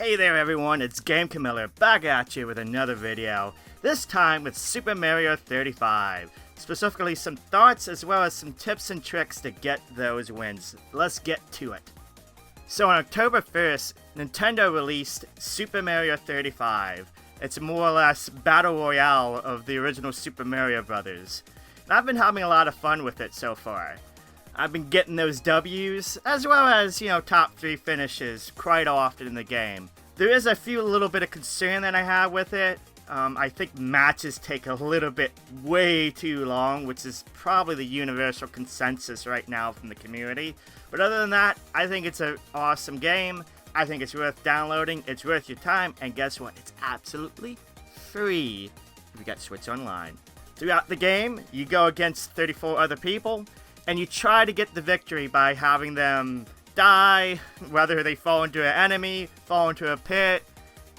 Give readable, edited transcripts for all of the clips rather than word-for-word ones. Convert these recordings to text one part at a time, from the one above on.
Hey there everyone, it's GameCamiller back at you with another video, this time with Super Mario 35. Specifically some thoughts as well as some tips and tricks to get those wins. Let's get to it. So on October 1st, Nintendo released Super Mario 35. It's more or less Battle Royale of the original Super Mario Bros. And I've been having a lot of fun with it so far. I've been getting those W's, as well as, top 3 finishes quite often in the game. There is a few little bit of concern that I have with it. I think matches take a little bit way too long, which is probably the universal consensus right now from the community. But other than that, I think it's an awesome game. I think it's worth downloading, it's worth your time, and guess what? It's absolutely free if you got Switch Online. Throughout the game, you go against 34 other people, and you try to get the victory by having them die, whether they fall into an enemy, fall into a pit,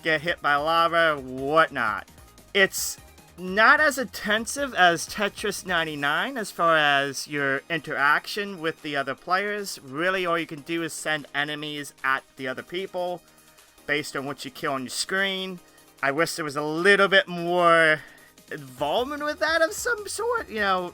get hit by lava, whatnot. It's not as intensive as Tetris 99 as far as your interaction with the other players. Really, all you can do is send enemies at the other people based on what you kill on your screen. I wish there was a little bit more involvement with that of some sort,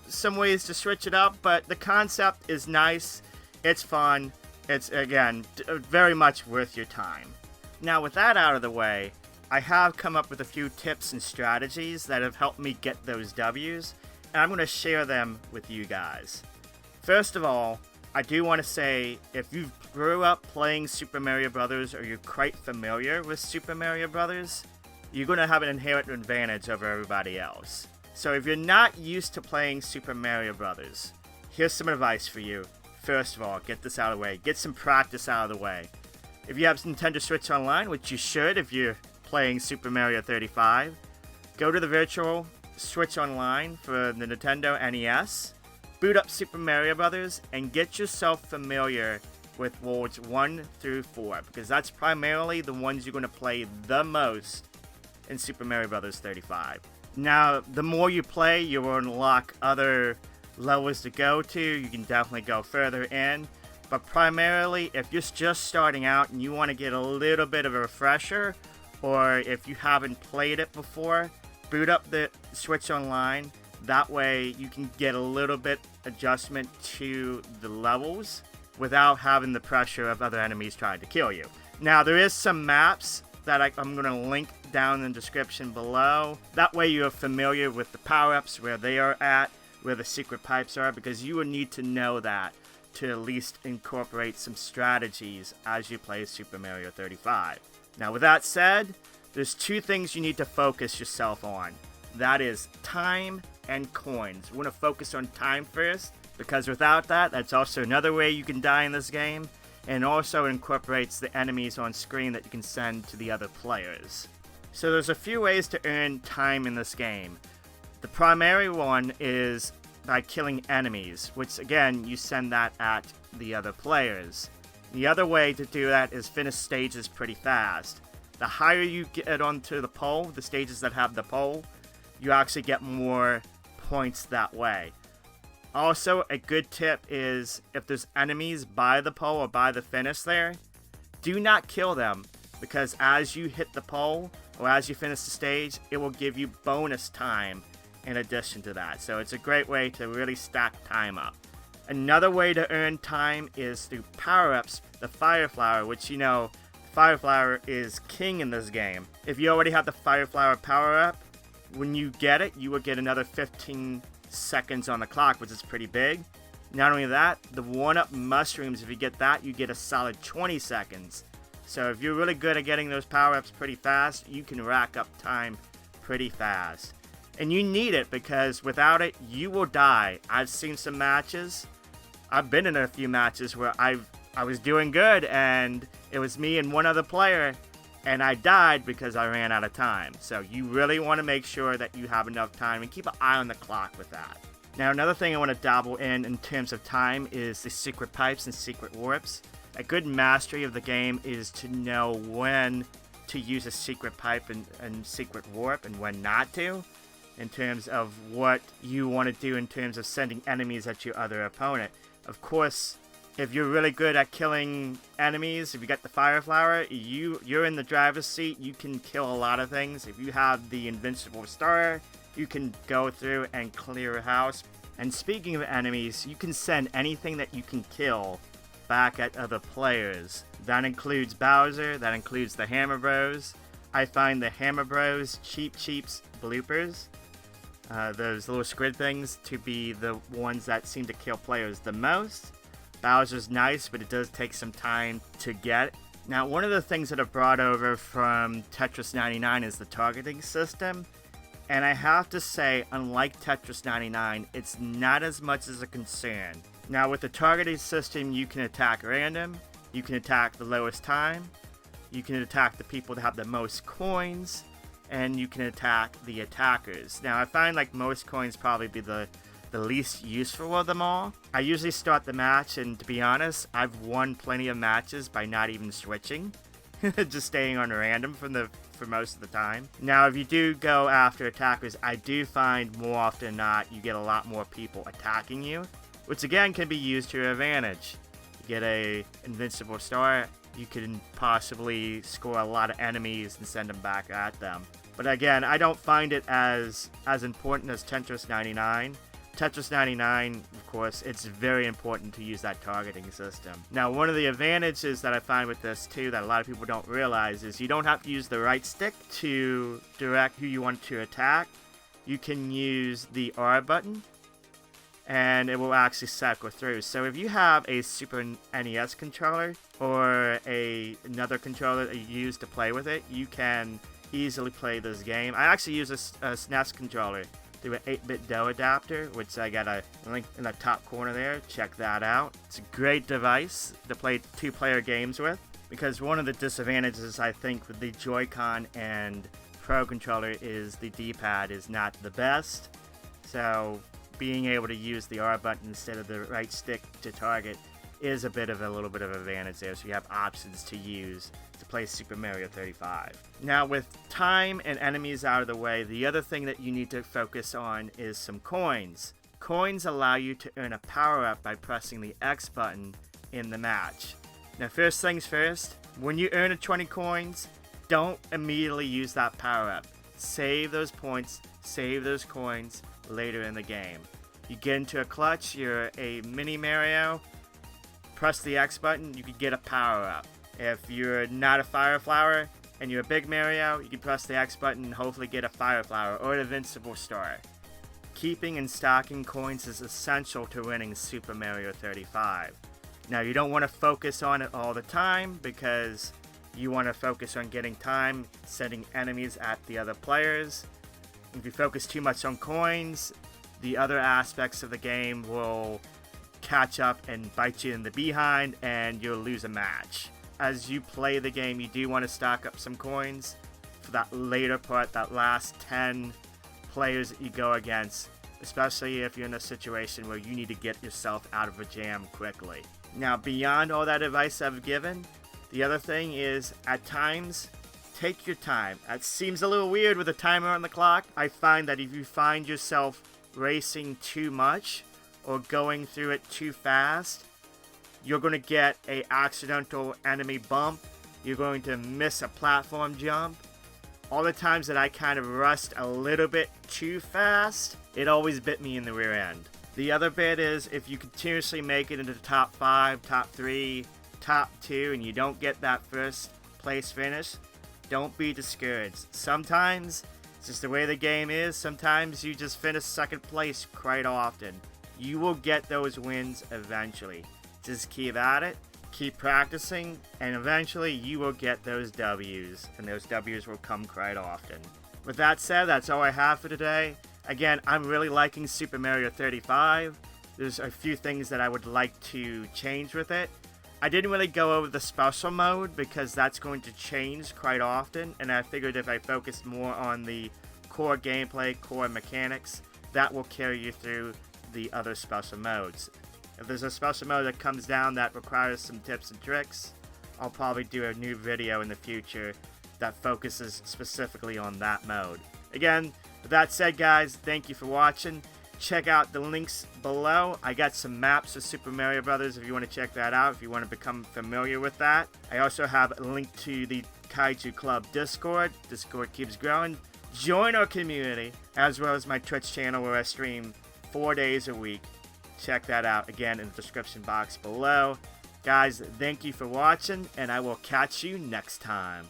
some ways to switch it up, but the concept is nice, it's fun, it's, again, very much worth your time. Now, with that out of the way, I have come up with a few tips and strategies that have helped me get those W's, and I'm going to share them with you guys. First of all, I do want to say, if you grew up playing Super Mario Bros. Or you're quite familiar with Super Mario Bros., you're going to have an inherent advantage over everybody else. So if you're not used to playing Super Mario Bros., here's some advice for you. First of all, get this out of the way. Get some practice out of the way. If you have Nintendo Switch Online, which you should if you're playing Super Mario 35, go to the virtual Switch Online for the Nintendo NES, boot up Super Mario Bros., and get yourself familiar with Worlds 1 through 4, because that's primarily the ones you're going to play the most in Super Mario Bros. 35. Now, the more you play, you will unlock other levels to go to. You can definitely go further in. But primarily, if you're just starting out and you want to get a little bit of a refresher, or if you haven't played it before, boot up the Switch Online. That way, you can get a little bit adjustment to the levels without having the pressure of other enemies trying to kill you. Now, there is some maps that I'm going to link down in the description below. That way you're familiar with the power-ups, where they are at, where the secret pipes are, because you will need to know that to at least incorporate some strategies as you play Super Mario 35. Now, with that said, there's 2 things you need to focus yourself on. That is time and coins. We want to focus on time first, because without that, that's also another way you can die in this game. And also incorporates the enemies on screen that you can send to the other players. So there's a few ways to earn time in this game. The primary one is by killing enemies, which again, you send that at the other players. The other way to do that is finish stages pretty fast. The higher you get onto the pole, the stages that have the pole, you actually get more points that way. Also, a good tip is, if there's enemies by the pole or by the finish there, do not kill them, because as you hit the pole, or as you finish the stage, it will give you bonus time in addition to that. So it's a great way to really stack time up. Another way to earn time is through power-ups, the Fire Flower, which Fire Flower is king in this game. If you already have the Fire Flower power-up, when you get it, you will get another 15 seconds on the clock, which is pretty big. Not only that, the 1-up mushrooms, if you get that, you get a solid 20 seconds. So if you're really good at getting those power-ups pretty fast, you can rack up time pretty fast. And you need it, because without it, you will die. I've seen some matches. I've been in a few matches where I was doing good, and it was me and one other player, and I died because I ran out of time. So you really want to make sure that you have enough time and keep an eye on the clock with that. Now, another thing I want to dabble in terms of time is the secret pipes and secret warps. A good mastery of the game is to know when to use a secret pipe and secret warp and when not to, in terms of what you want to do in terms of sending enemies at your other opponent. Of course, If you're really good at killing enemies, if you get the fire flower, you're in the driver's seat. You can kill a lot of things. If you have the invincible star, you can go through and clear a house. And speaking of enemies, you can send anything that you can kill back at other players. That includes Bowser, that includes the Hammer Bros. I find the Hammer Bros Cheep's bloopers, those little squid things, to be the ones that seem to kill players the most. Bowser's nice, but it does take some time to get. Now, one of the things that I've brought over from Tetris 99 is the targeting system. And I have to say, unlike Tetris 99, it's not as much as a concern. Now, with the targeting system, you can attack random, you can attack the lowest time, you can attack the people that have the most coins, and you can attack the attackers. Now, I find like most coins probably be the least useful of them all. I usually start the match, and to be honest, I've won plenty of matches by not even switching. Just staying on random for most of the time. Now, if you do go after attackers, I do find more often than not, you get a lot more people attacking you, which again can be used to your advantage. You get a invincible star, you can possibly score a lot of enemies and send them back at them. But again, I don't find it as important as Tetris 99. Tetris 99, of course, it's very important to use that targeting system. Now, one of the advantages that I find with this too that a lot of people don't realize is you don't have to use the right stick to direct who you want to attack. You can use the R button and it will actually cycle through. So if you have a Super NES controller or another controller that you use to play with it, you can easily play this game. I actually use a SNES controller through an 8BitDo adapter, which I got a link in the top corner there. Check that out. It's a great device to play two-player games with, because one of the disadvantages I think with the Joy-Con and Pro controller is the D-pad is not the best. So being able to use the R button instead of the right stick to target is a little bit of advantage there, so you have options to use to play Super Mario 35. Now, with time and enemies out of the way, the other thing that you need to focus on is some coins. Coins allow you to earn a power-up by pressing the X button in the match. Now, first things first, when you earn a 20 coins, don't immediately use that power-up. Save those points, save those coins later in the game. You get into a clutch, you're a mini Mario, press the X button, you can get a power-up. If you're not a Fire Flower and you're a big Mario, you can press the X button and hopefully get a Fire Flower or an Invincible Star. Keeping and stocking coins is essential to winning Super Mario 35. Now, you don't want to focus on it all the time because you want to focus on getting time, sending enemies at the other players. If you focus too much on coins, the other aspects of the game will catch up and bite you in the behind and you'll lose a match. As you play the game, you do want to stock up some coins for that later part, that last 10 players that you go against, especially if you're in a situation where you need to get yourself out of a jam quickly. Now, beyond all that advice I've given, the other thing is, at times, take your time. That seems a little weird with a timer on the clock. I find that if you find yourself racing too much or going through it too fast, you're going to get an accidental enemy bump. You're going to miss a platform jump. All the times that I kind of rushed a little bit too fast, it always bit me in the rear end. The other bit is, if you continuously make it into the top 5, top 3, top 2, and you don't get that first place finish, don't be discouraged. Sometimes, it's just the way the game is, sometimes you just finish second place quite often. You will get those wins eventually. Just keep at it, keep practicing, and eventually you will get those W's, and those W's will come quite often. With that said, that's all I have for today. Again, I'm really liking Super Mario 35. There's a few things that I would like to change with it. I didn't really go over the special mode because that's going to change quite often, and I figured if I focused more on the core gameplay, core mechanics, that will carry you through the other special modes. If there's a special mode that comes down that requires some tips and tricks, I'll probably do a new video in the future that focuses specifically on that mode. Again, with that said, guys, thank you for watching. check out the links below. I got some maps of Super Mario Brothers if you want to check that out, if you want to become familiar with that. I also have a link to the Kaiju Club Discord. Discord keeps growing. Join our community, as well as my Twitch channel where I stream 4 days a week. Check that out again in the description box below. Guys, thank you for watching, and I will catch you next time.